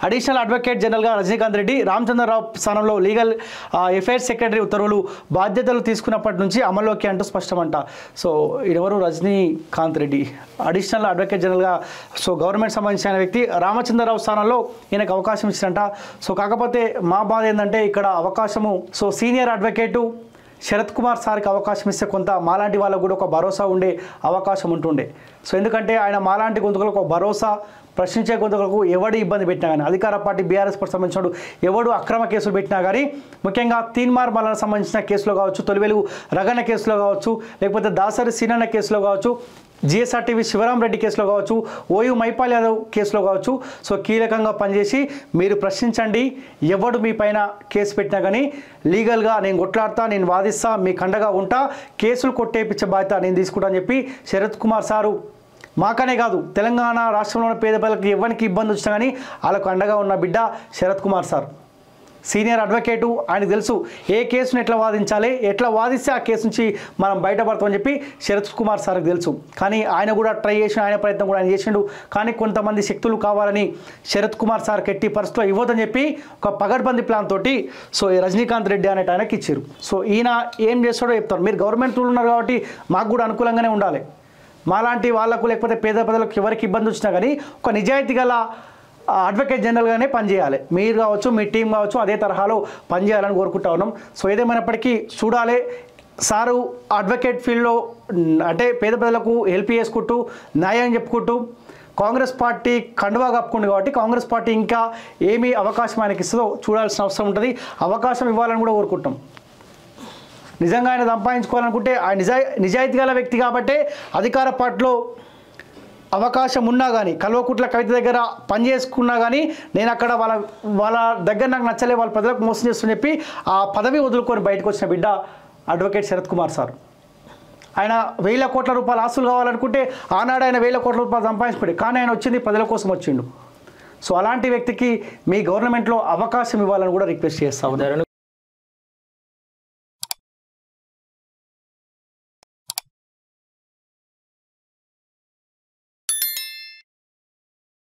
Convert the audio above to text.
Additional advocate జనరల్గా రజనీకాంత్ రెడ్డి రామచంద్రరావు స్థానంలో legal affairs secretary ఉత్తర్వులు బాధ్యతలు తీసుకున్నప్పటి నుంచి అమల్లోకి అంటూ స్పష్టమంట. సో ఎవరు రజనీకాంత్ రెడ్డి అడిషనల్ అడ్వకేట్ జనరల్గా సో గవర్నమెంట్ సంబంధించిన వ్యక్తి రామచంద్రరావు స్థానంలో ఈయనకు అవకాశం ఇచ్చినట్ట. సో కాకపోతే మా బాధ ఏంటంటే ఇక్కడ అవకాశము so senior advocate Sarath Kumar సార్కి అవకాశం ఇస్తే కొంత మాలాంటి వాళ్ళకు కూడా ఒక భరోసా ఉండే అవకాశం ఉంటుండే. సో ఎందుకంటే ఆయన మాలాంటి గొంతుకలకు ఒక భరోసా, ప్రశ్నించే గొంతుకలకు ఎవడు ఇబ్బంది పెట్టినా కానీ అధికార పార్టీ బీఆర్ఎస్ పార్టీ సంబంధించిన ఎవడు అక్రమ కేసులు పెట్టినా కానీ ముఖ్యంగా తీన్మార్ మల్లాకు సంబంధించిన కేసులో కావచ్చు, తొలి వెలుగు రగన్న కేసులో కావచ్చు, లేకపోతే దాసరి సీనన్న కేసులో కావచ్చు, జిఎస్ఆర్టీవీ శివరాం రెడ్డి కేసులో కావచ్చు, ఓయూ మైపాల్ యాదవ్ కేసులో కావచ్చు, సో కీలకంగా పనిచేసి మీరు ప్రశ్నించండి. ఎవడు మీ పైన కేసు పెట్టినా కానీ లీగల్గా నేను కొట్లాడతా, నేను వాదిస్తా, మీకు అండగా ఉంటా, కేసులు కొట్టేపించే బాధ్యత నేను తీసుకుంటా అని చెప్పి శరత్ కుమార్ సారు మాకనే కాదు తెలంగాణ రాష్ట్రంలోని పేద ప్రజలకు ఎవరికి ఇబ్బంది వచ్చినా కానీ వాళ్ళకు అండగా ఉన్న బిడ్డ Sarath Kumar sir. Senior advocate, ఆయనకు తెలుసు ఏ కేసును ఎట్లా వాదించాలి, ఎట్లా వాదిస్తే ఆ కేసు నుంచి మనం బయటపడతామని చెప్పి శరత్ కుమార్ సార్కి తెలుసు. కానీ ఆయన కూడా ట్రై చేసిన, ఆయన ప్రయత్నం కూడా ఆయన చేసిండు. కానీ కొంతమంది శక్తులు కావాలని శరత్ కుమార్ సార్ ఎట్టి పరిస్థితిలో ఇవ్వదని చెప్పి ఒక పగడ్బందీ ప్లాన్ తోటి సో రజనీకాంత్ రెడ్డి అనేట ఆయనకి ఇచ్చారు. సో ఈయన ఏం చేస్తాడో చెప్తారు. మీరు గవర్నమెంట్ రూల్ ఉన్నారు కాబట్టి మాకు కూడా అనుకూలంగానే ఉండాలి, మాలాంటి వాళ్ళకు లేకపోతే పేద ప్రజలకు ఎవరికి ఇబ్బంది వచ్చినా కానీ ఒక నిజాయితీ గల అడ్వకేట్ జనరల్గానే పనిచేయాలి. మీరు కావచ్చు, మీ టీం కావచ్చు, అదే తరహాలో పనిచేయాలని కోరుకుంటా ఉన్నాం. సో ఏదేమైనప్పటికీ చూడాలి. సారు అడ్వకేట్ ఫీల్డ్లో అంటే పేద ప్రజలకు హెల్ప్ చేసుకుంటూ న్యాయం చెప్పుకుంటూ కాంగ్రెస్ పార్టీ కండువా కప్పుకుంది కాబట్టి కాంగ్రెస్ పార్టీ ఇంకా ఏమీ అవకాశం ఆయనకి ఇస్తుందో చూడాల్సిన అవసరం ఉంటుంది. అవకాశం ఇవ్వాలని కూడా కోరుకుంటాం. నిజంగా ఆయన సంపాదించుకోవాలనుకుంటే ఆయన నిజాయితీ గల వ్యక్తి కాబట్టే అధికార పార్టీలో అవకాశం ఉన్నా కానీ కల్వకుట్ల కవిత దగ్గర పని చేసుకున్నా కానీ నేను అక్కడ వాళ్ళ దగ్గర నాకు నచ్చలే, వాళ్ళ ప్రజలకు మోసం చేస్తుందని చెప్పి ఆ పదవి వదులుకొని బయటకు వచ్చిన బిడ్డ అడ్వకేట్ శరత్ కుమార్ సార్. ఆయన 1000 కోట్ల రూపాయల ఆస్తులు కావాలనుకుంటే ఆనాడు ఆయన 1000 కోట్ల రూపాయలు సంపాదించుకోండి, కానీ ఆయన వచ్చింది ప్రజల కోసం వచ్చిండు. సో అలాంటి వ్యక్తికి మీ గవర్నమెంట్లో అవకాశం ఇవ్వాలని కూడా రిక్వెస్ట్ చేస్తా ఉన్నారు.